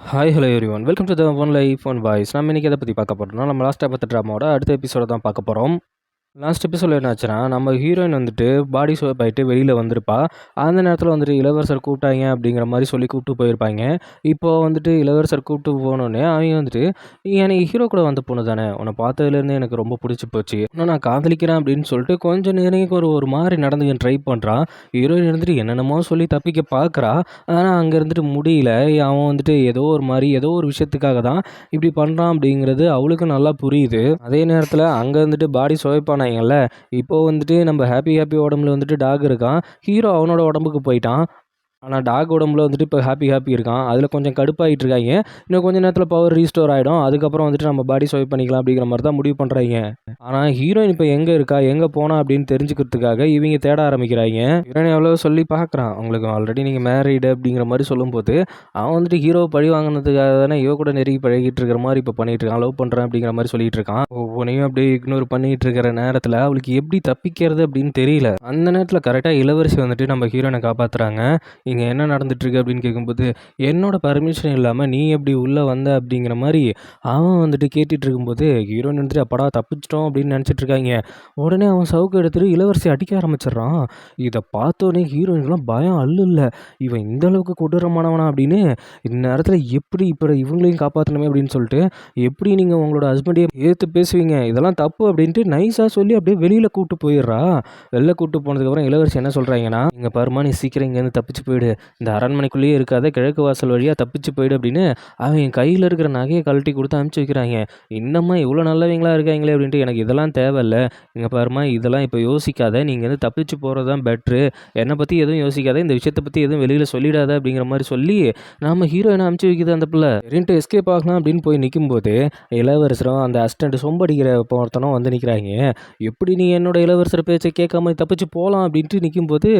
Hi hello everyone welcome to the one life one voice. நம்ம இன்னைக்கு எதை பற்றி பார்க்க போகிறோம்னா, நம்ம லாஸ்ட்டாக பார்த்த ட்ராமாவோட அடுத்த எபிசோட தான் பார்க்க போகிறோம். லாஸ்ட் எபிசோட்ல என்ன ஆச்சுன்னா, நம்ம ஹீரோயின் வந்துட்டு பாடி ஸ்வாப் ஆயிட்டு வெளியில வந்திருப்பா. அந்த நேரத்தில வந்துட்டு இளவரசர் கூப்பிட்டாய்ங்க அப்படிங்கிற மாரி சொல்லி கூப்பிட்டு போயிருப்பாய்ங்க. இப்போ வந்துட்டு இளவரசர் கூப்பிட்டு போனோனே, அவங்க வந்துட்டு, "நீ எனக்கு ஹீரோ கூட வந்த பொண்ணு தானே! உன்ன பார்த்ததுலேருந்தே எனக்கு ரொம்ப புடிச்சு போச்சு. உன்ன நான் காதலிக்கிறேன்" அப்படின்னு சொல்லிட்டு கொஞ்சம் நெருங்கி ஒரு ஒரு மாரி நடந்துக்க ட்ரை பண்றான். ஹீரோயின் இருந்துட்டு என்னென்னமோ சொல்லி தப்பிக்க பார்க்குறா. ஆனா, அங்க இருந்துட்டு முடியல. அவன் வந்துட்டு ஏதோ ஒரு மாரி, ஏதோ ஒரு விஷயத்துக்காக தான் இப்படி பண்றான் அப்படிங்கிறது அவளுக்கும் நல்லா புரியுது. அதே நேரத்தில அங்க இருந்துட்டு பாடி ஸ்வைப் ஆனாய்ங்கல்ல, இப்போ வந்துட்டு நம்ம ஹேப்பி ஹேப்பி உடம்புல வந்துட்டு டாக் இருக்கான். ஹீரோ அவனோட உடம்புக்கு போயிட்டான். ஆனா டாக் உடம்புல வந்துட்டு இப்போ ஹேப்பி ஹேப்பி இருக்கான். அதில கொஞ்சம் கடுப்பாயிட்டு இருக்காய்ங்க. இன்னும் கொஞ்ச நேரத்தில பவர் ரீஸ்டோர் ஆயிடும். அதுக்கப்புறம் வந்துட்டு நம்ம பாடி ஸ்வைப் பண்ணிக்கலாம் அப்படிங்கிற மாரி தான் முடிவு பண்றாய்ங்க. ஆனா ஹீரோயின் இப்போ எங்க இருக்கா? எங்க போனா? அப்படின்னு தெரிஞ்சுக்கிறதுக்காக இவைங்க தேட ஆரம்பிக்கிறாய்ங்க. ஹீரோயின் எவ்வளவோ சொல்லி பார்க்குறான். உங்களுக்கு ஆல்ரெடி நீங்க மேரிடு அப்படிங்கிற மாரி சொல்லும்போது, அவன் வந்துட்டு ஹீரோவ பழி வாங்குனதுக்காக தானே இவ கூட நெருங்கி பழகிட்டு இருக்கிற மாரி இப்போ பண்ணிட்டு இருக்கான். லவ் பண்றேன் அப்படிங்கிற மாரி சொல்லிட்டு இருக்கான். ஒவ்வொன்னையும் அப்படியே இக்னோர் பண்ணிட்டு இருக்கிற நேரத்தில அவளுக்கு எப்படி தப்பிக்கிறது அப்படின்னு தெரியல. அந்த நேரத்தில கரெக்ட்டா இளவரசி வந்துட்டு நம்ம ஹீரோயின காப்பாத்துறாங்க. "இங்க என்ன நடந்துட்டுருக்கு?" அப்படின்னு கேட்கும்போது, "என்னோட பர்மிஷன் இல்லாம நீ எப்படி உள்ள வந்த?" அப்படிங்கிற மாரி அவன் வந்துட்டு கேட்டுட்டு இருக்கும்போது, ஹீரோயின் வந்துட்டு "அப்பாடா தப்பிச்சிட்டோம்" அப்படின்னு நெனச்சிட்டு இருக்காய்ங்க. உடனே அவன் சவுக்கு எடுத்துட்டு இளவரசிய அடிக்க ஆரம்பிச்சிடுறான். இத பார்த்தோனே ஹீரோயினுக்குலாம் பயம் அல்லுல்ல. இவன் இந்த அளவுக்கு கொடூரமானவனா அப்படின்னு, இந்நேரத்தில எப்படி இப்ப இவங்களையும் காப்பாத்தணுமே அப்படின்னு சொல்லிட்டு, "எப்படி நீங்க உங்களோட ஹஸ்பண்டையே எதிர்த்து பேசுவீங்க? இதெல்லாம் தப்பு" அப்படின்ட்டு நைஸா சொல்லி அப்படியே வெளியில கூட்டு போயிடுறா. வெளில கூட்டு போனதுக்கப்புறம் இளவரசி என்ன சொல்றாய்ங்கன்னா, "இங்க பாரும்மா நீ சீக்கிரம் இங்கேருந்து தப்பிச்சு போயிடு. இந்த அரண்மனைக்குள்ளேயே இருக்காத. கிழக்கு வாசல் வழியா தப்பிச்சு போயிடு" அப்படின்னு அவன் கையில இருக்கிற நகைய கழட்டி குடுத்து அனுப்பிச்சு வைக்கிறாய்ங்க. "என்னம்மா இவ்வளோ நல்லவங்களா இருக்காய்ங்களே" அப்படின்ட்டு, "எனக்கு இதெல்லாம் தேவையில்ல. இங்க பாரும்மா இதெல்லாம் இப்ப யோசிக்காத. நீ இங்கேருந்து தப்பிச்சு போறது தான் பெட்ரு. என்ன பத்தி எதுவும் யோசிக்காத. இந்த விஷயத்த பத்தி எதுவும் வெளியில சொல்லிடாத" அப்படிங்கிற மாரி சொல்லி, நம்ம ஹீரோயின அனுப்பிச்சு வைக்குது அந்த புள்ள. சரின்ட்டு எஸ்கேப் ஆகலாம் அப்படின்னு போய் நிக்கும்போது, இளவரசரும் அந்த அசிஸ்டன்ட் சொம்படிக்கிற ஒருத்தனும் வந்து நிக்கிறாய்ங்க. "எப்படி நீ என்னோட இளவரசர் பேச்ச கேட்காம தப்பிச்சு போலாம்" அப்படின்ட்டு நிக்கும்போது,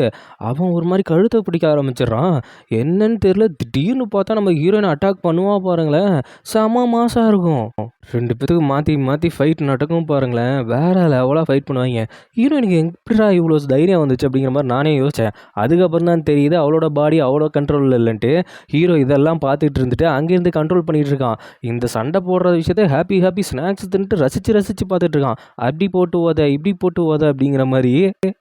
அவன் ஒரு மாரி கழுத்த பிடிக்க ஆரம்பிச்சிடுறான். என்னன்னு தெரியல, திடீர்னு பார்த்தா நம்ம ஹீரோயின அட்டாக் பண்ணுவான் பாருங்களேன், செம மாஸா இருக்கும். 2 பேத்துக்கும் மாத்தி மாத்தி ஃபைட் நடக்கும் பாருங்களேன், வேற லெவலா ஃபைட் பண்ணுவாய்ங்க. ஹீரோயினுக்கு எப்பிட்றா இவ்வளோ தைரியம் வந்துச்சு அப்படிங்கிற மாரி நானே யோசிச்சேன். அதுக்கப்புறம் தான் தெரியுது அவளோட பாடி அவளோ கண்ட்ரோல்ல இல்லன்ட்டு. ஹீரோ இதெல்லாம் பார்த்துட்டு இருந்துட்டு அங்கேருந்து கண்ட்ரோல் பண்ணிட்டு இருக்கான். இந்த சண்டை போடுற விஷயத்த ஹேப்பி ஹேப்பி ஸ்நாக்ஸ் தின்னுட்டு ரசிச்சு ரசிச்சு பார்த்துட்டு இருக்கான். அடி போட்டு உத, இப்படி போட்டு உத அப்படிங்கிற மாரி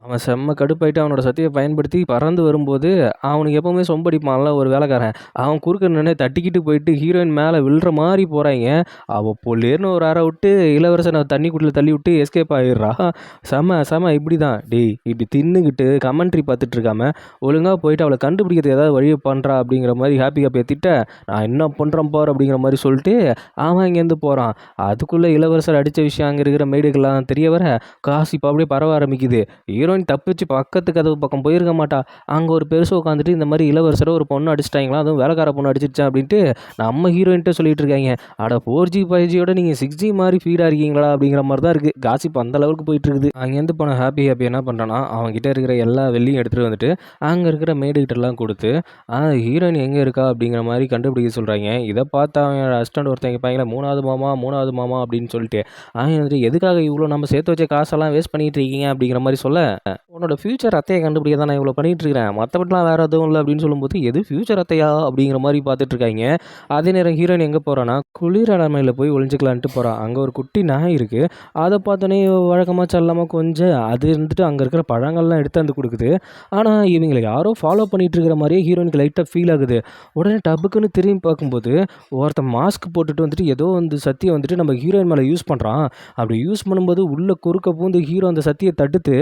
அவன் செம்ம கடுப்பாயிட்டு அவனோட சக்திய பயன்படுத்தி பறந்து வரும்போது, அவனுக்கு எப்பவுமே சொம்படிப்பான்ல ஒரு வேலைக்காரன். அவன் குறுக்க நின்னு தட்டிக்கிட்டு போயிட்டு ஹீரோயின் மேல விழுற மாரி போறாய்ங்க. அவ பொல்லேர்ன்னு ஒரு அற விட்டு இளவரசன தண்ணிக்குள்ள தள்ளி விட்டு எஸ்கேப் ஆயிடுறா. செம செம இப்படிதான். "டேய் இப்படி தின்னுகிட்டு கமெண்ட்ரி பார்த்துட்டு இருக்காம, ஒழுங்கா போயிட்டு அவள கண்டுபிடிக்கிறதுக்கு ஏதாவது வழிய பண்றா" அப்படிங்கிற மாரி ஹேப்பி ஹேப்பிய திட்ட, "நான் என்ன பண்றேன் பாரு" அப்படிங்கிற மாரி சொல்லிட்டு அவன் இங்கேருந்து போறான். அதுக்குள்ள இளவரசர் அடிச்ச விஷயம் அங்க இருக்கிற மேய்டுக்கெல்லாம் தெரிய வர, காசிப் அப்படியே பரவ ஆரம்பிக்குது. ஹீரோயின் தப்பிச்சு பக்கத்து கதவு பக்கம் போயிருக்க மாட்டா. அங்க ஒரு பெருசு உட்காந்துட்டு இந்த மாரி இளவரசர ஒரு பொண்ணு அடிச்சுட்டாய்ங்களாம். அதுவும் வேலைக்கார பொண்ணு அடிச்சிருச்சான் அப்படின்ட்டு நம்ம ஹீரோயின்ட்ட சொல்லிட்டு இருக்காய்ங்க. அட 4G 5Gயோட நீங்க 6G மாரி ஃபீடா இருக்கீங்களா? அப்படிங்கிற மாரி தான் இருக்கு. காசிப் அந்த லெவலுக்கு போயிட்டு இருக்குது. அங்கேருந்து போன ஹேப்பி ஹேப்பி என்ன பண்றான்னா, அவன்கிட்ட இருக்கிற எல்லா வெள்ளியும் எடுத்துட்டு வந்துட்டு, அங்க இருக்கிற மேய்டுகிட்டலாம் குடுத்து, ஹீரோயின் எங்க இருக்கா? அப்படிங்கிற மாரி கண்டுபிடிக்க சொல்றாய்ங்க. இத பார்த்து அவன் அசிஸ்டன்ட் ஒருத்தன் கேட்பாய்ங்கல்ல, 3வது மாமா, 3வது மாமா அப்படின்னு சொல்லிட்டு. அவன் வந்துட்டு, "எதுக்காக இவ்வளோ நம்ம சேர்த்து வச்ச காசெல்லாம் வேஸ்ட் பண்ணிட்டு இருக்கீங்க?" அப்படிங்கிற மாரி சொல்ல, "உன்னோட ஃபியூச்சர் அத்தைய கண்டுபிடிக்க தான் நான் இவ்வளோ பண்ணிட்டு இருக்கிறேன். மத்தபடிலாம் வேற எதுவும் இல்ல" அப்படின்னு சொல்லும்போது, "எது ஃபியூச்சர் அத்தையா?" அப்படிங்கிற மாரி பார்த்துட்டு இருக்காய்ங்க. அதே நேரம் ஹீரோயின் எங்க போறான்னா, குளிர் அலமாரில போய் ஒளிஞ்சுக்கலான்ட்டு போறா. அங்க ஒரு குட்டி நாய் இருக்கு. அத பார்த்தோனே இவ வழக்கமா செல்லமா கொஞ்ச அது இருந்துட்டு அங்க இருக்கிற பழங்கள்லாம் எடுத்தாந்து குடுக்குது. ஆனா, இவங்கள யாரோ ஃபாலோ பண்ணிட்டு இருக்கிற மாரியே ஹீரோயினுக்கு லைட்டா ஃபீல் ஆகுது. உடனே டபுக்குன்னு திரும்பி பார்க்கும்போது, ஒருத்தன் மாஸ்க் போட்டுட்டு வந்துட்டு ஏதோ வந்து சத்திய வந்துட்டு நம்ம ஹீரோயின் மேல யூஸ் பண்றான். அப்படி யூஸ் பண்ணும்போது உள்ள குறுக்க பூந்து ஹீரோ அந்த சத்திய தடுத்து,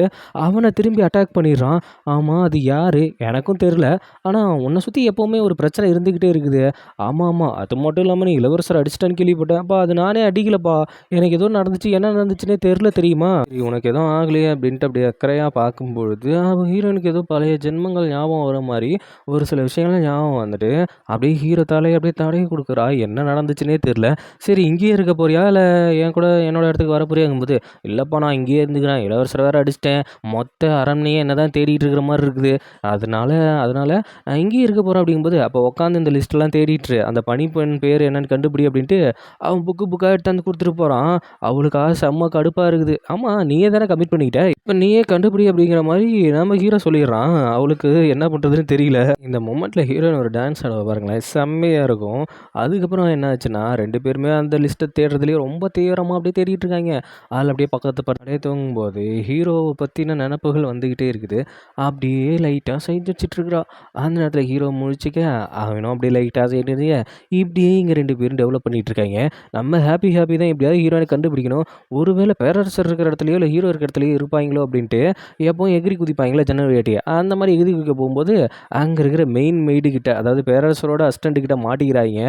அவன திரும்பி அட்டாக் பண்ணிடுறான். ஆமா, அது யாரு? எனக்கும் தெரியல. ஆனா, உன்ன சுத்தி எப்பவுமே ஒரு பிரச்சனை இருந்துகிட்டே இருக்குது. ஆமாமா. அது மட்டும் இல்லாம நீ இளவரசர அடிச்சிட்டன்னு கேள்விப்பட்டேன். அப்பா அது நானே அடிக்கலப்பா. எனக்கு ஏதோ நடந்துச்சு. என்ன நடந்துச்சுன்னே தெரியல தெரியுமா? சரி உனக்கு எதுவும் ஆகலையே அப்படின்ட்டு அப்படியே அக்கறையா பார்க்கும்பொழுது, அவ ஹீரோயினுக்கு ஏதோ பழைய ஜென்மங்கள் ஞாபகம் வர மாரி ஒரு சில விஷயங்கள் ஞாபகம் வந்துட்டு, அப்படியே ஹீரோ தலைய அப்படியே தடவி குடுக்குறா. என்ன நடந்துச்சுன்னே தெரியல. "சரி இங்கேயே இருக்க போறியா? இல்ல என் கூட என்னோட இடத்துக்கு வர போறியாங்கும்போது" "இல்லப்பா நான் இங்கேயே இருந்துக்கிறேன். இளவரசர வேற அடிச்சுட்டேன். மொத்த அரண்மனையே என்ன தான் தேடிட்டு இருக்கிற மாரி இருக்குது. அதனால அதனால நான் இங்கேயே இருக்க போறேன் அப்படிங்கும்போது, அப்போ உட்காந்து இந்த லிஸ்ட்லாம் தேடிட்டு அந்த பணிப்பெண் பேர் என்னன்னு கண்டுபிடி அப்படின்ட்டு அவன் புக்கா எடுத்தாந்து குடுத்துட்டு போறான். அவளுக்கா செம்ம கடுப்பா இருக்குது. ஆமா நீயே தானே கமிட் பண்ணிக்கிட்ட. இப்ப நீயே கண்டுபிடி அப்படிங்கிற மாரி நம்ம ஹீரோ சொல்லிடுறான். அவளுக்கு என்ன பண்றதுன்னு தெரியல. இந்த மொமெண்ட்ல ஹீரோயின் ஒரு டான்ஸ் ஆடுவா பாருங்களேன். செம்மையா இருக்கும். அதுக்கப்புறம் என்ன ஆச்சுன்னா 2 பேருமே அந்த லிஸ்ட்ட தேடுறதுலயே ரொம்ப தீவிரமா அப்படியே தேடிட்டு இருக்காய்ங்க. ஆள் அப்படியே அப்படியே தூங்கும்போது ஹீரோவ பத்தின நெனப்புகள் வந்துகிட்டே இருக்குது. அப்படியே லைட்டா சைட் அடிச்சிட்டு இருக்கிறா. அந்த நேரத்துல ஹீரோ முழிச்சுக்க, அவனும் அப்படியே லைட்டா சைட் அடிக்க, இப்படியே இங்க 2 பேரும் டெவலப் பண்ணிட்டு இருக்காய்ங்க. நம்ம ஹாப்பி தான் எப்படியாவது ஹீரோயின கண்டுபிடிக்கணும். ஒருவேள பேரரசர் இருக்கிற இடத்துலயோ, இல்ல ஹீரோ இருக்கிற இடத்துலயோ இருப்பாய்ங்களோ அப்படின்ட்டு எப்பவும் எகிறி குதிப்பாய்ங்கல்ல ஜன்னல் வழியாட்டி. அந்த மாரி எகிறி குதிக்க போம்போது, அங்க இருக்கிற மெயின் மெய்டு கிட்ட, அதாவது பேரரசரோட அசிஸ்டன்ட் கிட்ட மாட்டிக்கிறாய்ங்க.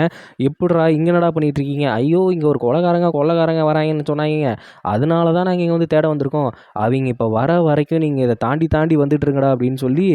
"எப்புட்றா இங்க என்னடா பண்ணிட்டு இருக்கீங்க?" "ஐயோ! இங்க ஒரு கொலைகாரங்க வராய்ங்கன்னு சொன்னாய்ங்கங்க. அதனால தான் நாங்க இங்க வந்து தேட வந்திருக்கோம். அவிங்க இப்ப வர வரைக்கும் நீங்க இத தாண்டி வந்துட்டு இருங்கடா" அப்படின்னு சொல்லி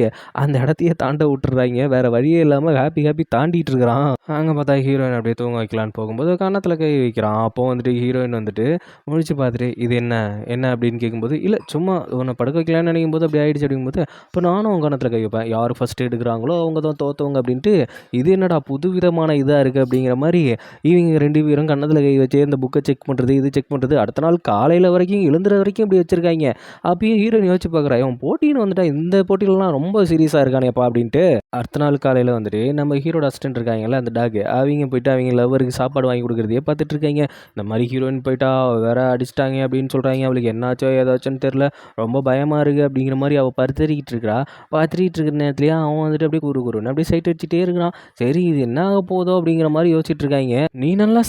அந்த இடத்தையே தாண்ட விட்டுர்றாய்ங்க. வேற வழியே இல்லாம ஹாப்பி தாண்டிட்டு இருக்கிறான். அங்க பார்த்தா ஹீரோயின் அப்படியே தூங்க வைக்கலான்னு போகும்போது கன்னத்துல கை வைக்கிறான். அப்போ வந்துட்டு ஹீரோயின் வந்துட்டு முழிச்சு பார்த்துட்டு, "இது என்ன? என்ன?" அப்படின்னு கேட்கும்போது, "இல்ல சும்மா உன்ன படுக்க வைக்கலான்னு நினைக்கும்போது அப்படி ஆயிடுச்சு" அப்படிங்கும்போது, "அப்ப நானும் உன் கன்னத்துல கை வைப்பேன். யாரு ஃபர்ஸ்ட் எடுக்குறாங்களோ அவங்க தான் தோத்தவங்க" அப்படின்ட்டு, "இது என்னடா புதுவிதமான இதா இருக்கு" அப்படிங்கிற மாரி இவங்க 2 பேரும் கன்னத்துல கை வச்சு இந்த புக்க செக் பண்றது, இது செக் பண்றது, அடுத்த நாள் காலையில வரைக்கும் எழுந்துற வரைக்கும் இப்படி வச்சிருக்காய்ங்க. அப்பயும் ஹீரோயின் யோசிச்சு பார்க்குறா, "இவன் போட்டின்னு வந்துட்டா இந்த போட்டிலலாம் ரொம்ப சீரியஸா இருக்கானேப்பா" அப்படின்ட்டு. அடுத்த நாள் காலையில வந்துட்டு நம்ம ஹீரோட அசிஸ்டன்ட் இருக்காங்கல்ல அந்த டாக், அவிங்க போயிட்டு அவிங்க லவ்வருக்கு சாப்பாடு வாங்கி குடுக்குறதையே பார்த்துட்டு இருக்காய்ங்க. இந்த மாரி ஹீரோயின் போயிட்டா, அவ வேற அடிச்சுட்டாங்க அப்படின்னு சொல்றாய்ங்க. அவளுக்கு என்னாச்சோ ஏதாச்சோன்னு தெரியல. ரொம்ப பயமா இருக்கு அப்படிங்கிற மாரி அவ பதறிக்கிட்டு இருக்கிறா. பதறிட்டு இருக்கிற நேரத்துலயே அவன் வந்துட்டு அப்படியே குறுன்னு அப்படியே சைட் அடிச்சுட்டே இருக்கிறான். சரி இது என்ன ஆக போதோ அப்படிங்கிற மாரி யோசிச்சுட்டு இருக்காய்ங்க. நீ நல்லா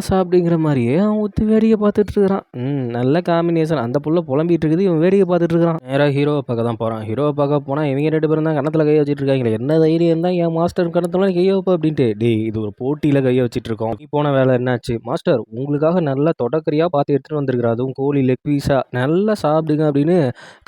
சாப்பிடுங்கிற மாரியே அவன் உத்து வேடிக்கை பார்த்துட்டு இருக்கிறான். நல்ல காம்பினேஷன். அந்த புள்ள புலம்பிட்டு இருக்குது. இவன் வேடிக்கை பார்த்துட்டு இருக்கிறான். நேரா ஹீரோவ பார்க்க தான் போறான். ஹீரோவ பார்க்க போனா இவங்க 2 பேரும் தான் கன்னத்துல கை வச்சுட்டு இருக்காய்ங்களே. என்ன தைரியம் தான் என் மாஸ்டர் கன்னத்துல கைய வைப்ப அப்படின்ட்டு. டேய் இது ஒரு போட்டியில கைய வச்சுட்டு இருக்கோம். நீ போன வேலை என்னாச்சு? மாஸ்டர் உங்களுக்காக நல்லா தொடக்கறியா பார்த்து எடுத்துட்டு வந்திருக்கிறேன். அதுவும் கோழி லெக் பீஸா. நல்லா சாப்பிடுங்க அப்படின்னு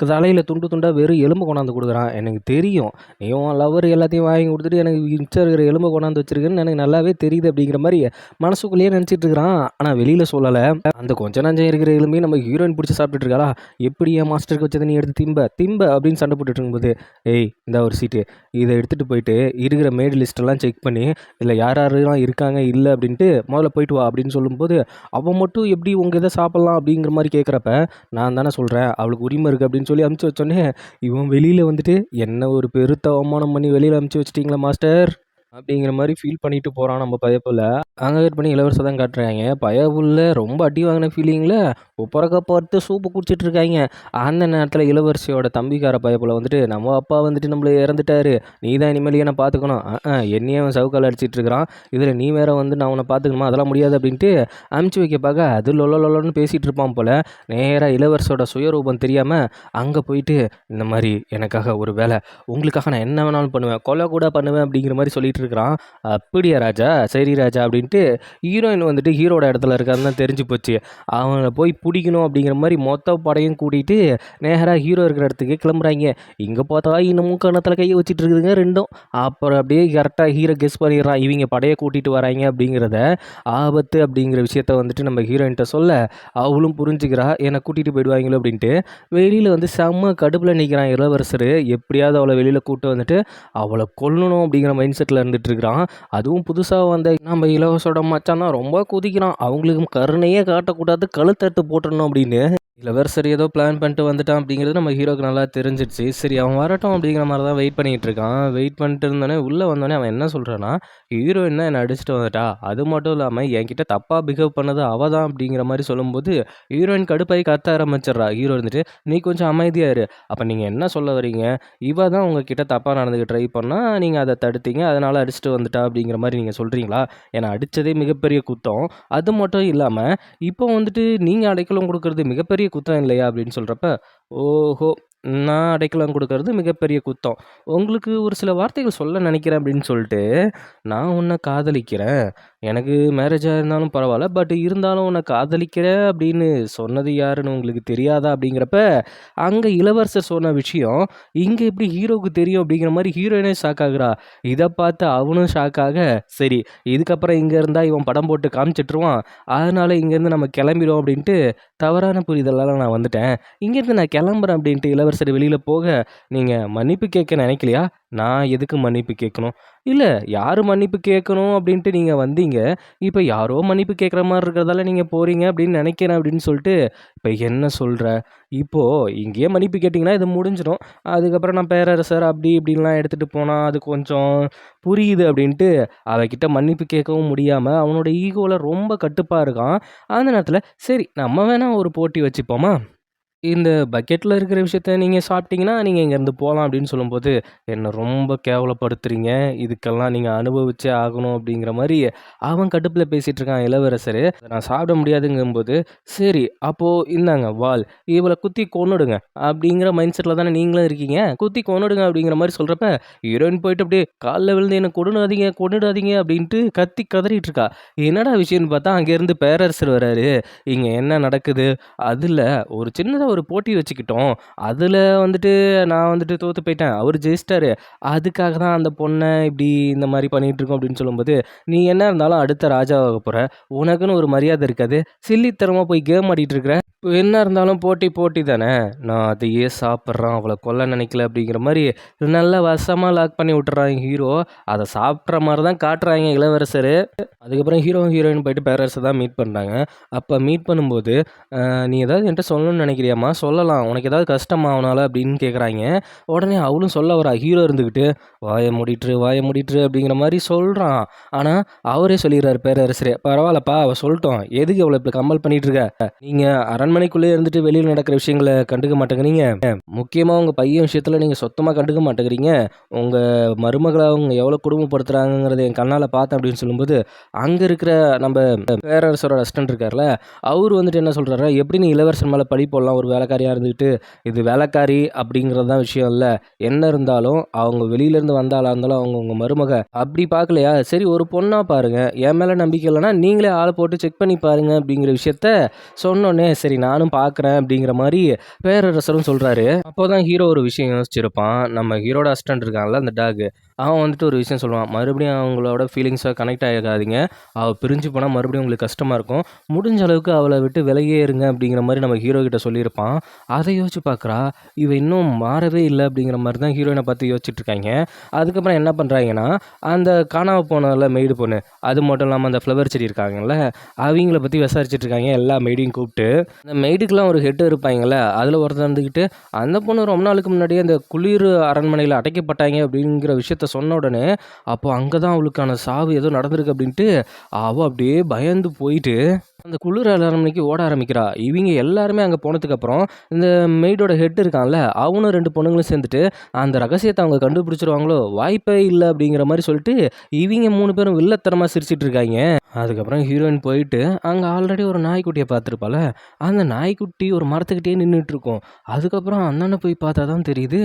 தலையில துண்டு துண்டா வெறும் எலும்பு கொண்டாந்து குடுக்குறான். எனக்கு தெரியும். நீ உன் லவர் எல்லாத்தையும் வாங்கி குடுத்துட்டு எனக்கு மிச்சம் இருக்கிற எலும்ப கொண்டாந்து வச்சிருக்கன்னு எனக்கு நல்லாவே தெரியுது அப்படிங்கிற மாரி மனசுக்குள்ளேயே நினைச்சிட்டு இருக்கிறான். ஆனா வெளியில சொல்லல. அந்த கொஞ்ச நஞ்சம் இருக்கிற எலும்பையும் நம்ம ஹீரோயின் பிடிச்சு சாப்பிட்டுட்டு இருக்காளா? எப்படி என் மாஸ்டருக்கு வச்சத நீ எடுத்து திம்ப அப்படின்னு சண்டை போட்டுட்டு இருக்கும்போது, "ஏய் இந்தா ஒரு சீட்டு. இத எடுத்துட்டு போயிட்டு இருக்கிற மேட் லிஸ்ட்டெல்லாம் செக் பண்ணி, இதுல யார் யாரெல்லாம் இருக்காங்க, இல்ல அப்படின்ட்டு மொதல்ல போயிட்டு வா" அப்படின்னு சொல்லும்போது, அவன் மட்டும் எப்படி உங்க இத சாப்பிடலாம் அப்படிங்கிற மாரி கேட்குறப்ப, நான் தானே சொல்றேன் அவளுக்கு உரிமை இருக்கு அப்படின்னு சொல்லி அனுப்பிச்சு வச்சோனே, இவன் வெளியில வந்துட்டு, "என்ன ஒரு பெருத்த அவமானம் பண்ணி வெளியில அனுப்பிச்சு வச்சுட்டீங்களா மாஸ்டர்" அப்படிங்கிற மாரி ஃபீல் பண்ணிட்டு போறான் நம்ம பயப்புள்ள. அங்க கட் பண்ணி இளவரசர தான் காட்டுறாய்ங்க. பயபுள்ள ரொம்ப அடி வாங்கின ஃபீலிங்ல உப்பரக்கா பார்த்து சூப்பு குடிச்சிட்டு இருக்காய்ங்க. அந்த நேரத்தில இளவரசியோட தம்பிக்கார பயப்புள்ள வந்துட்டு, "நம்ம அப்பா வந்துட்டு நம்மள இறந்துட்டாரு. நீ தான் இனிமேல் என்ன பார்த்துக்கணும்." என்னையே அவன் சவுக்கால அடிச்சிட்டு இருக்கிறான். இதில நீ வேற வந்து நான் உன்ன பார்த்துக்கணுமா? அதெல்லாம் முடியாது அப்படின்ட்டு அனுப்பிச்சு வைக்க பார்க்க, அது லொல லொலன்னு பேசிட்டு இருப்பான் போல. நேரா இளவரசரோட சுயரூபம் தெரியாம அங்க போயிட்டு, "இந்த மாரி எனக்காக ஒரு வேல, உங்களுக்காக நான் என்ன வேணாலும் பண்ணுவேன். கொலை கூட பண்ணுவேன்." அப்படிங்கிற மாரி சொல்லிட்டு இருக்கிறான். "அப்படியா ராஜா? சரி ராஜா" அப்படின்ட்டு ஹீரோயின் வந்துட்டு ஹீரோட இடத்துல இருக்கான்னு தான் தெரிஞ்சு போச்சு. அவன போய் புடிக்கணும் அப்படிங்கிற மாரி மொத்த படையும் கூட்டிட்டு நேரா ஹீரோ இருக்கிற இடத்துக்கு கிளம்புறாய்ங்க. இங்க பார்த்தா இன்னமும் கன்னத்துல கைய வச்சுட்டு இருக்குதுங்க 2ம். அப்புறம் அப்படியே கரெக்ட்டா ஹீரோ கெஸ் பண்ணிடுறான். இவிங்க படைய கூட்டிட்டு வராய்ங்க அப்படிங்கிறத. ஆபத்து அப்படிங்கிற விஷயத்த வந்துட்டு நம்ம ஹீரோயின்ட்ட சொல்ல, அவளும் புரிஞ்சுக்கிறா. என்ன கூட்டிட்டு போயிடுவாய்ங்களோ அப்படின்ட்டு. வெளியில வந்து செம்ம கடுப்புல நிக்கிறான் இளவரசரு. எப்படியாவது அவள வெளியில கூட்டு வந்துட்டு, அவள கொல்லணும் அப்படிங்கிற மைண்ட் செட்ல இருந்துட்டு இருக்கிறான். அதுவும் புதுசா வந்த நம்ம இளவரசோட மச்சான் தான் ரொம்ப குதிக்கிறான். அவங்களுக்கு கருணையே காட்டக்கூடாது, கழுத்தறுத்து போட்டுறணும் அப்படின்னு. இளவரசர் ஏதோ பிளான் பண்ணிட்டு வந்துட்டான் அப்படிங்கிறது நம்ம ஹீரோக்கு நல்லா தெரிஞ்சிருச்சு. சரி அவன் வரட்டும் அப்படிங்கிற மாரி தான் வெயிட் பண்ணிட்டு இருக்கான். வெயிட் பண்ணிட்டு இருந்தோனே உள்ள வந்தோனே அவன் என்ன சொல்றான்னா, "ஹீரோயின் தான் என்ன அடிச்சுட்டு வந்துட்டா. அது மட்டும் இல்லாம என்கிட்ட தப்பா பிஹேவ் பண்ணது அவ தான்" அப்படிங்கிற மாரி சொல்லும்போது, ஹீரோயின் கடுப்பாயி கத்த ஆரம்பிச்சிடுறா. ஹீரோ இருந்துட்டு, "நீ கொஞ்சம் அமைதியா இரு. அப்ப நீங்க என்ன சொல்ல வர்றீங்க? இவ தான் உங்ககிட்ட தப்பா நடந்துக்க ட்ரை பண்ணா, நீங்க அத தடுத்தீங்க. அதனால அடிச்சுட்டு வந்துட்டா அப்படிங்கிற மாரி நீங்க சொல்றீங்களா? என்ன அடிச்சதே மிகப்பெரிய குத்தம். அது மட்டும் இல்லாம இப்போ வந்துட்டு நீங்க அடைக்கலம் குடுக்குறது மிகப்பெரிய குத்தம் இல்லையா? அப்படின்னு சொல்றப்ப, ஓஹோ! நான் அடைக்கலம் குடுக்குறது மிகப்பெரிய குத்தம். உங்களுக்கு ஒரு சில வார்த்தைகள் சொல்ல நினைக்கிறேன் அப்படின்னு சொல்ட்டு, நான் உன்ன காதலிக்கிறேன். எனக்கு மேரேஜ் ஆயிருந்தாலும் பரவால்ல. பட் இருந்தாலும் உன்ன காதலிக்கிறேன் அப்படின்னு சொன்னது யாருன்னு உங்களுக்கு தெரியாதா? அப்படிங்கிறப்ப, அங்க இளவரசர் சொன்ன விஷயம், இங்க எப்படி ஹீரோவுக்கு தெரியும் அப்படிங்கிற மாரி ஹீரோயினே ஷாக் ஆகுறா. இத பார்த்து அவனும் ஷாக் ஆக, சரி இதுக்கப்புறம் இங்க இருந்தா இவன் படம் போட்டு காமிச்சுட்டுருவான். அதனால இங்கேருந்து நம்ம கிளம்பிருவோம் அப்படின்ட்டு, தவறான புரிதலால நான் வந்துட்டேன். இங்கேருந்து நான் கிளம்புறேன் அப்படின்ட்டு இளவரசர் வெளியில போக, நீங்க மன்னிப்பு கேட்க நினைக்கலையா? நான் எதுக்கு மன்னிப்பு கேட்கணும்? இல்ல யாரு மன்னிப்பு கேட்கணும் அப்படின்ட்டு நீங்க வந்தீங்க. இப்ப யாரோ மன்னிப்பு கேட்குற மாரி இருக்கிறதால நீங்க போறீங்க அப்படின்னு நினைக்கிறேன் அப்படின்னு சொல்லிட்டு, இப்ப என்ன சொல்ற? இப்போ இங்கேயே மன்னிப்பு கேட்டீங்கன்னா இது முடிஞ்சிரும். அதுக்கப்புறம் நான் பேரரசர் அப்படி இப்படின்லாம் எடுத்துட்டு போனா அது கொஞ்சம் புரியுது அப்படின்ட்டு அவகிட்ட மன்னிப்பு கேட்கவும் முடியாம அவனோட ஈகோல ரொம்ப கட்டுப்பா இருக்கான். அந்த நேரத்துல சரி நம்ம வேணா ஒரு போட்டி வச்சுப்போமா? இந்த பக்கெட்ல இருக்கிற விஷயத்த நீங்க சாப்பிட்டீங்கன்னா, நீங்க இங்கேருந்து போலாம் அப்படின்னு சொல்லும்போது, என்ன ரொம்ப கேவலப்படுத்துறீங்க. இதுக்கெல்லாம் நீங்க அனுபவிச்சே ஆகணும் அப்படிங்கிற மாரி அவன் கடுப்புல பேசிட்டு இருக்கான் இளவரசரு. அத நான் சாப்பிட முடியாதுங்கும்போது, சரி அப்போ இந்தாங்க வாள். இவள குத்தி கொன்னுடுங்க. அப்படிங்கிற மைண்ட் செட்ல தானே நீங்களும் இருக்கீங்க. குத்தி கொன்னுடுங்க அப்படிங்கிற மாரி சொல்றப்ப, ஹீரோயின் போயிட்டு அப்படியே கால்ல விழுந்து என்ன கொன்னுடாதீங்க, கொன்னுடாதீங்க அப்படின்ட்டு கத்தி கதறிட்டு இருக்கா. என்னடா விஷயம்னு பார்த்தா, அங்கேருந்து பேரரசர் வராரு. இங்க என்ன நடக்குது? அதுல ஒரு சின்னதா ஒரு போட்டி வச்சுக்கிட்டோம். அதுல வந்துட்டு நான் வந்துட்டு தோத்து போயிட்டேன். அவரு ஜெயிச்சிட்டாரு. அதுக்காக தான் அந்த பொண்ண இப்டி இந்த மாரி பண்ணிட்டுருக்கோம் அப்டின்னு சொல்லும்போது, "நீ என்ன இருந்தாலும் அடுத்த ராஜாவாக போற. உனக்குன்னு ஒரு மரியாதை இருக்காது. சில்லித்தனமா போய் கேம் ஆடிட்டு இருக்கிற. என்ன இருந்தாலும் போட்டி போட்டி தானே. நான் அதையே சாப்பிட்றான். அவள கொல்ல நினைக்கல" அப்டிங்கிற மாரி நல்லா வசமா லாக் பண்ணி விட்டுறான் ஹீரோ. அத சாப்பிட்ற மாரி தான் காட்டுறாய்ங்க இளவரசரு. அதுக்கப்புறம் ஹீரோ, ஹீரோயின் போயிட்டு பேரரச தான் மீட் பண்றாங்க. அப்ப மீட் பண்ணும்போது, நீ ஏதாவது என்ட்ட சொல்லணும்னு நினைக்கிறியாம்மா? சொல்லலாம். உனக்கு ஏதாவது கஷ்டமா அவனால?" அப்படின்னு கேட்குறாய்ங்க. உடனே அவளும் சொல்ல வரா. ஹீரோ இருந்துகிட்டு, "வாய மூடிட்டுரு, வாய மூடிட்டுரு" அப்படிங்கிற மாரி சொல்றான். ஆனா, அவரே சொல்லிடுறாரு பேரரசரே, "பரவால்லப்பா அவ சொல்லட்டும். எதுக்கு அவள இப்படி கம்பல் பண்ணிட்டு இருக்க? நீங்க அரண்மனைக்குள்ளேயே இருந்துட்டு வெளியில நடக்கிற விஷயங்கள கண்டுக்க மாட்டேங்கிறீங்க. முக்கியமா உங்க பையன் விஷயத்துல நீங்க சுத்தமா கண்டுக்க மாட்டேங்கிறீங்க. உங்க மருமகள அவங்க எவ்வளோ கொடுமைப்படுத்துறாங்கங்கிறத என் கண்ணால பார்த்தேன்" அப்படின்னு சொல்லும்போது, அங்க இருக்கிற நம்ப பேரரசரோட அசிஸ்டன்ட் இருக்கார்ல, அவரு வந்துட்டு என்ன சொல்றாருன்னா, "எப்படி நீ இளவரசர் மேல பழி போடலாம் ஒரு வேலைக்காரியா இருந்துகிட்டு? இது வேலைக்காரி அப்படிங்கிறது தான் விஷயம் இல்ல. என்ன இருந்தாலும் அவங்க வெளியிலேருந்து வந்த ஆளா இருந்தாலும் அவங்க உங்க மருமக. அப்படி பார்க்கலையா? சரி ஒரு பொண்ணா பாருங்க. என் மேல நம்பிக்கை இல்லன்னா நீங்களே ஆள போட்டு செக் பண்ணி பாருங்க" அப்படிங்கிற விஷயத்த சொன்னோனே, "சரி நானும் பார்க்குறேன்" அப்படிங்கிற மாரி பேரரசரும் சொல்றாரு. அப்போதான் ஹீரோ ஒரு விஷயம் யோசிச்சிருப்பான். நம்ம ஹீரோட அசிஸ்டன்ட் இருக்கான்ல அந்த டாக். அவன் வந்துட்டு ஒரு விஷயம் சொல்லுவான். "மறுபடியும் அவங்களோட ஃபீலிங்ஸ கனெக்ட் ஆகாதீங்க. அவ பிரிஞ்சு போனா மறுபடியும் உங்களுக்கு கஷ்டமா இருக்கும். முடிஞ்ச அளவுக்கு அவள விட்டு விலகியே இருங்க" அப்படிங்கிற மாரி நம்ம ஹீரோ கிட்ட சொல்லியிருப்பான். அத யோசிச்சு பார்க்குறா, இவ இன்னும் மாறவே இல்ல அப்படிங்கிற மாரி தான் ஹீரோயின பார்த்து யோசிச்சுட்டு இருக்காய்ங்க. அதுக்கப்புறம் என்ன பண்றாய்ங்கன்னா, அந்த காணாம போனல்ல மெய்டு பொண்ணு, அது மட்டும் இல்லாம அந்த ஃப்ளவர் செடி இருக்காங்கல்ல, அவிங்கள பத்தி விசாரிச்சுட்டு இருக்காய்ங்க எல்லா மெய்டையும் கூப்ட்டு. அந்த மெய்டுக்குலாம் ஒரு ஹெட் இருப்பாய்ங்கல்ல, அதுல ஒருத்தன் இருந்துகிட்டு, "அந்த பொண்ணு ரொம்ப நாளுக்கு முன்னாடியே அந்த குளிர் அரண்மனையில அடைக்கப்பட்டாய்ங்க" அப்படிங்கிற விஷயத்த சொன்ன உடனே, அப்போ அங்க தான் அவளுக்கான சாவு ஏதோ நடந்திருக்கு அப்படின்ட்டு, அவ அப்படியே பயந்து போயிட்டு, அந்த குளிர் அரண்மனைக்கு ஓட ஆரம்பிக்கிறா. இவிங்க எல்லாருமே அங்க போனதுக்கப்புறம், இந்த மெய்டோட ஹெட் இருக்கான்ல, அவனும் 2 பொண்ணுங்களும் சேர்ந்துட்டு, அந்த ரகசியத்த அவங்க கண்டுபிடிச்சுருவாங்களோ, வாய்ப்பே இல்ல அப்படிங்கிற மாரி சொல்லிட்டு, இவிங்க 3 பேரும் வில்லத்தனமா சிரிச்சுட்டு இருக்காய்ங்க. அதுக்கப்புறம் ஹீரோயின் போயிட்டு, அங்க ஆல்ரெடி ஒரு நாய்க்குட்டிய பார்த்துருப்பாள்ல, அந்த நாய்க்குட்டி ஒரு மரத்துக்கிட்டயே நின்னுட்டுருக்கும். அதுக்கப்புறம் அந்தாண்ட போய் பார்த்தா தான் தெரியுது,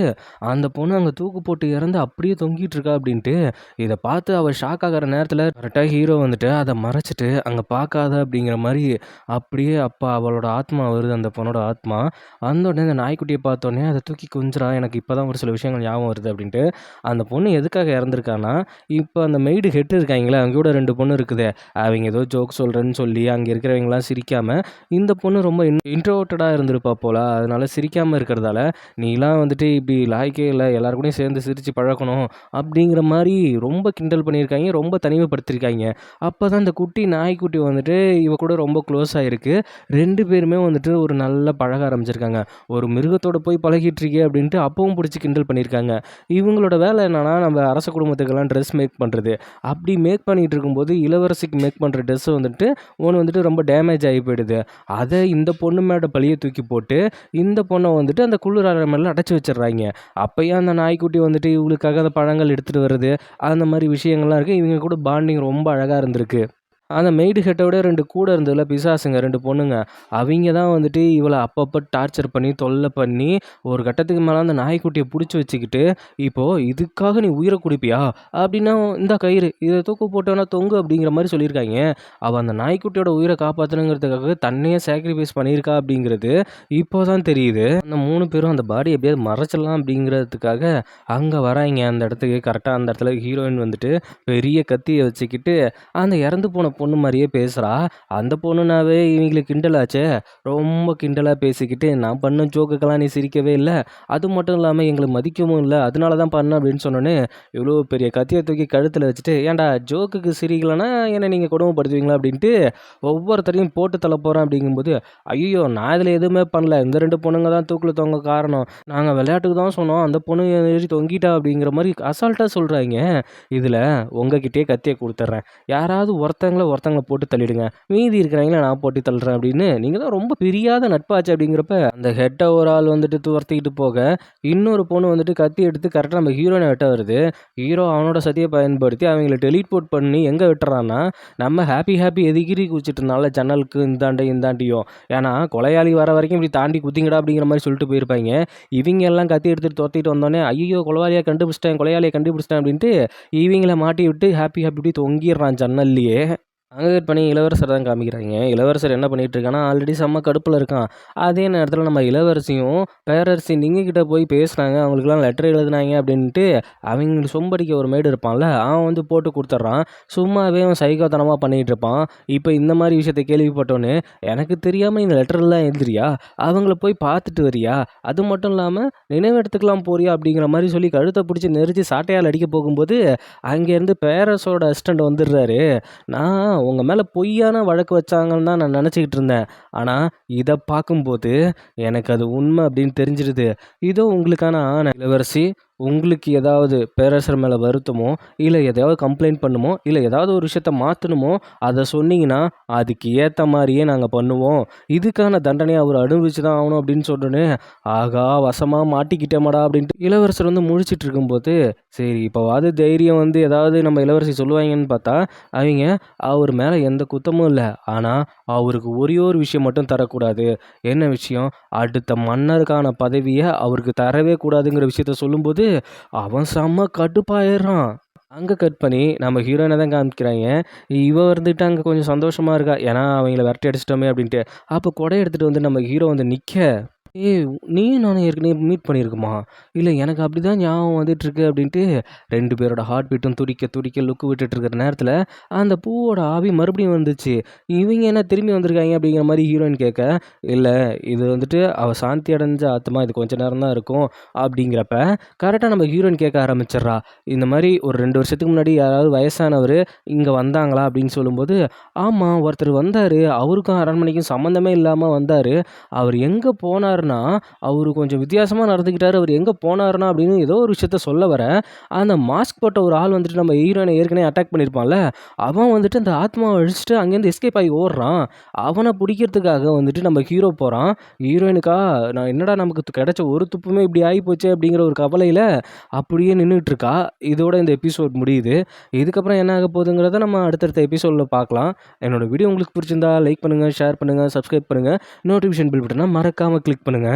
அந்த பொண்ணு அங்க தூக்கு போட்டு இறந்து அப்படியே தொங்கிட்டு இருக்கா அப்படின்ட்டு. இத பார்த்து அவ ஷாக் ஆகுற நேரத்துல கரெக்ட்டா ஹீரோ வந்துட்டு அத மறைச்சுட்டு, "அங்க பார்க்காத" அப்படிங்கிற மாரி அப்படியே அப்ப அவளோட ஆத்மா வருது, அந்த பொண்ணோட ஆத்மா. வந்தோனே அந்த நாய்க்குட்டிய பார்த்தோனே அத தூக்கி கொஞ்சுறா. எனக்கு இப்ப தான் ஒரு சில விஷயங்கள் ஞாபகம் வருது அப்படின்ட்டு. அந்த பொண்ணு எதுக்காக இறந்துருக்கான்னா, இப்ப அந்த மெய்டு ஹெட் இருக்காய்ங்கல்ல, அவங்க கூட 2 பொண்ணு இருக்குதே, அவைங்க ஏதோ ஜோக் சொல்றேன்னு சொல்லி அங்க இருக்கிறவங்கலாம் சிரிக்காம, இந்த பொண்ணு ரொம்ப இன்ட்ரோவர்ட்டடா இருந்திருப்பா போல. அதனால சிரிக்காம இருக்கிறதால, "நீலாம் வந்துட்டு இப்படி லாயக்கே இல்ல. எல்லார் கூடயும் சேர்ந்து சிரிச்சு பழகணும்." அப்படிங்கிற மாரி ரொம்ப கிண்டல் பண்ணியிருக்காய்ங்க. ரொம்ப தனிமைப்படுத்தியிருக்காய்ங்க. அப்பதான் இந்த குட்டி நாய்க்குட்டி வந்துட்டு இவ கூட ரொம்ப க்ளோஸ் ஆயிருக்கு. 2 பேருமே வந்துட்டு ஒரு நல்லா பழக ஆரம்பிச்சிருக்காங்க. ஒரு மிருகத்தோட போய் பழகிட்டு இருக்கியே அப்படின்ட்டு அப்பவும் புடிச்சு கிண்டல் பண்ணியிருக்காங்க. இவங்களோட வேலை என்னன்னா, நம்ம அரச குடும்பத்துக்கெல்லாம் ட்ரெஸ் மேக் பண்றது. அப்படி மேக் பண்ணிட்டு இருக்கும்போது, இளவரசிக்கு மேக் பண்ற ட்ரெஸ் வந்துட்டு ஒண்ணு வந்துட்டு ரொம்ப டேமேஜ் ஆகி போயிடுது. அத இந்த பொண்ணு மேல பழிய தூக்கி போட்டு, இந்த பொண்ண வந்துட்டு அந்த குளிர் அறையில அடைச்சு வச்சுடுறாய்ங்க. அப்பயும் அந்த நாய்க்குட்டி வந்துட்டு இவளுக்காக அந்த பழங்கள் எடுத்துட்டு வருது. அந்த மாரி விஷயங்கள்லாம் இருக்கு. இவங்க கூட பாண்டிங் ரொம்ப அழகா இருந்திருக்கு. அந்த மெய்டு ஹெட்டோட 2 கூட இருந்ததுல பிசாசுங்க 2 பொண்ணுங்க. அவிங்க தான் வந்துட்டு இவள அப்பப்ப டார்ச்சர் பண்ணி, தொல்ல பண்ணி, ஒரு கட்டத்துக்கு மேல அந்த நாய்க்குட்டிய புடிச்சு வச்சுக்கிட்டு, "இப்போ இதுக்காக நீ உயிர குடுப்பியா? அப்டின்னா இந்தா கயிறு. இத தூக்கு போட்டு வேணா தொங்கு" அப்டிங்கிற மாரி சொல்லியிருக்காய்ங்க. அவ அந்த நாய்க்குட்டியோட உயிர காப்பாத்தணுங்கிறதுக்காக தன்னையே சாக்ரிஃபைஸ் பண்ணியிருக்கா அப்டிங்கிறது இப்போ தான் தெரியுது. அந்த 3 பேரும் அந்த பாடிய எப்டியாவது மறைச்சிடலாம் அப்டிங்கிறதுக்காக அங்க வராய்ங்க அந்த இடத்துக்கு. கரெக்ட்டா அந்த இடத்துல ஹீரோயின் வந்துட்டு பெரிய கத்திய வச்சுக்கிட்டு அந்த இறந்து போன பொண்ணு மாரியே பேசுறா. அந்த பொண்ணுனாவே இவங்களுக்கு கிண்டலாச்சே. ரொம்ப கிண்டலா பேசிக்கிட்டு, "நான் பண்ண ஜோக்குக்கெல்லாம் நீ சிரிக்கவே இல்ல. அது மட்டும் இல்லாம எங்கள மதிக்கவும் இல்ல. அதனால தான் பண்ணேன்" அப்படின்னு சொன்னோனே, இவ்வளோ பெரிய கத்திய தூக்கி கழுத்துல வச்சுட்டு, "ஏன்டா ஜோக்குக்கு சிரிக்கலன்னா என்ன நீங்க கொடுமைப்படுத்துவீங்களா?" அப்படின்ட்டு ஒவ்வொருத்தரையும் போட்டு தள்ள போறேன் அப்படிங்கும்போது, "ஐய்யய்யோ! நான் இதுல எதுவுமே பண்ணல. இந்த 2 பொண்ணுங்க தான் தூக்குல தொங்க காரணம். நாங்க விளையாட்டுக்கு தான் சொன்னோம். அந்த பொண்ணு ஏறி தொங்கிட்டா" அப்படிங்கிற மாரி அசால்ட்டா சொல்றாய்ங்க. இதுல உங்ககிட்டயே கத்திய குடுத்துர்றேன். யாராவது ஒருத்தங்கள போட்டு தள்ளிடுங்க. மீதி இருக்கிறவைங்கள நான் போட்டு தள்ளுறேன் அப்படின்னு, நீங்க தான் ரொம்ப பிரியாத நட்பாச்சே அப்படிங்கிறப்ப, அந்த ஹெட்ட ஒரு ஆள் வந்துட்டு துரத்திக்கிட்டு போக, இன்னொரு பொண்ணு வந்துட்டு கத்தி எடுத்து கரெக்ட்டா நம்ம ஹீரோயின வெட்ட வருது. ஹீரோ அவனோட சதிய பயன்படுத்தி அவங்கள டெலீட்போர்ட் பண்ணி எங்க விட்டுறான்னா, நம்ம ஹாப்பி எகிரி குதிச்சுட்டு இருந்தான்ல ஜன்னலுக்கு இந்தாண்ட இந்தாண்டியும். ஏன்னா, கொலையாளி வர வரைக்கும் இப்படி தாண்டி குதிங்கடா அப்படிங்கிற மாரி சொல்லிட்டு போயிருப்பாய்ங்க. இவிங்க எல்லாம் கத்தி எடுத்துட்டு தொரத்திட்டு வந்தோனே, ஐய்யய்யோ! கொலையாளிய கண்டுபிடிச்சிட்டேன் அப்படின்ட்டு, இவிங்கள மாட்டி விட்டு இப்படி தொங்கிர்றான் ஜன்னல்லயே. அங்க கட் பண்ணி இளவரசர தான் காமிக்கிறாய்ங்க. இளவரசர் என்ன பண்ணிட்டு இருக்கான்னா, ஆல்ரெடி செம்ம கடுப்புல இருக்கான். அதே நேரத்தில நம்ம இளவரசியும், பேரரசி நிங்க கிட்ட போய் பேசுனாங்க. அவங்களுக்கெல்லாம் லெட்டர் எழுதுனாய்ங்க அப்படின்ட்டு, அவங்களுக்கு சொம்படிக்க ஒரு மெய்டு இருப்பான்ல, அவன் வந்து போட்டு குடுத்துர்றான். சும்மாவே அவன் சைக்கோத்தனமா பண்ணிட்டு இருப்பான். இப்ப இந்த மாரி விஷயத்த கேள்விப்பட்டோனே, "எனக்கு தெரியாம இந்த லெட்டர்லாம் எழுதுறியா? அவங்கள போய் பார்த்துட்டு வரியா? அது மட்டும் இல்லாம நினைவிடத்துக்குலாம் போறியா?" அப்படிங்கிற மாரி சொல்லி கழுத்த புடிச்சு நெரிச்சு சாட்டையால அடிக்க போகும்போது, அங்கேருந்து பேரரசோட அசிஸ்டன்ட் வந்துடுறாரு. "நான் உங்க மேல பொய்யான வழக்கு வச்சாங்கன்னு தான் நான் நெனச்சுக்கிட்டு இருந்தேன். ஆனா, இத பார்க்கும்போது எனக்கு அது உண்மை அப்படின்னு தெரிஞ்சிருது. இதோ உங்களுக்கான ஆணை. இளவரசி, உங்களுக்கு ஏதாவது பேரரசர் மேல வருத்தமோ, இல்ல எதையாவது கம்ப்ளைண்ட் பண்ணுமோ, இல்ல ஏதாவது ஒரு விஷயத்த மாத்தணுமோ, அத சொன்னீங்கன்னா, அதுக்கு ஏத்த மாரியே நாங்க பண்ணுவோம். இதுக்கான தண்டனைய அவரு அனுபவிச்சு தான் ஆகணும்" அப்படின்னு சொன்னோனே, ஆகா! வசமா மாட்டிக்கிட்டேமடா அப்படின்ட்டு இளவரசர் வந்து முழிச்சிட்டு இருக்கும்போது, சரி இப்பவாவது தைரியம் வந்து ஏதாவது நம்ம இளவரசி சொல்லுவாய்ங்கன்னு பார்த்தா, அவிங்க அவர் மேல எந்த குத்தமும் இல்ல. ஆனா, அவருக்கு ஒரே ஒரு விஷயம் மட்டும் தரக்கூடாது. என்ன விஷயம்? அடுத்த மன்னருக்கான பதவிய அவருக்கு தரவே கூடாதுங்கிற விஷயத்த சொல்லும்போது, அவன் செம்ம கடுப்பாயிர்றான். அங்க கட் பண்ணி நம்ம ஹீரோயின தான் காமிக்கிறாய்ங்க. இவ இருந்துட்டு அங்க கொஞ்சம் சந்தோஷமா இருக்கா. ஏன்னா, அவங்கள விரட்டி அடிச்சிட்டோமே அப்படின்ட்டு. அப்போ கொடைய எடுத்துட்டு வந்து நம்ம ஹீரோ வந்து நிக்க, "ஏய்! நீயும் நானும் ஏற்கனவே மீட் பண்ணியிருக்கோமா? இல்ல எனக்கு அப்படிதான் ஞாபகம் வந்துட்டுருக்கு" அப்படின்ட்டு 2 பேரோட ஹார்ட் பீட்டும் துடிக்க, துடிக்க லுக் விட்டுட்டு இருக்கிற நேரத்தில, அந்த பூவோட ஆவி மறுபடியும் வந்துச்சு. இவைங்க என்ன திரும்பி வந்திருக்காய்ங்க அப்படிங்கிற மாரி ஹீரோயின் கேட்க, "இல்ல இது வந்துட்டு அவ சாந்தி அடைஞ்ச ஆத்மா. இது கொஞ்ச நேரம் தான் இருக்கும்" அப்படிங்கிறப்ப, கரெக்ட்டா நம்ம ஹீரோயின் கேட்க ஆரம்பிச்சிடுறா. இந்த மாரி ஒரு 2 வருஷத்துக்கு முன்னாடி யாராவது வயசானவரு இங்க வந்தாங்களா? அப்படின்னு சொல்லும்போது, "ஆமா ஒருத்தர் வந்தாரு. அவருக்கும் அரண்மனைக்கும் சம்மந்தமே இல்லாம வந்தாரு. அவரு எங்க போனாருன்னா, அவரு கொஞ்சம் வித்தியாசமா நடந்துக்கிட்டாரு. அவரு எங்க போனாருன்னா அப்படின்னு ஏதோ ஒரு விஷயத்த சொல்ல வரேன். அந்த மாஸ்க் போட்ட ஒரு ஆள் வந்துட்டு நம்ம ஹீரோயின ஏற்கனவே அட்டாக் பண்ணியிருப்பான்ல, அவன் வந்துட்டு அந்த ஆத்மாவ அழிச்சுட்டு அங்கேருந்து எஸ்கேப் ஆகி ஓடுறான். அவன புடிக்கிறதுக்காக வந்துட்டு நம்ம ஹீரோ போறான். ஹீரோயினுக்கா நான் என்னடா நமக்கு கிடைச்ச ஒரு துப்புமே இப்படி ஆயிப்போச்சே அப்படிங்கிற ஒரு கவலையில அப்படியே நின்னுட்டு இருக்கா. இதோட இந்த எபிசோட் முடியுது. இதுக்கப்புறம் என்ன ஆக போகுதுங்கிறத நம்ம அடுத்தடுத்த எபிசோட்ல பார்க்கலாம். என்னோட வீடியோ உங்களுக்கு பிடிச்சிருந்தா லைக் பண்ணுங்க, ஷேர் பண்ணுங்க, சப்ஸ்கிரைப் பண்ணுங்க. நோட்டிஃபிகேஷன் பெல் பட்டன மறக்காம கிளிக் பண்ணுங்க.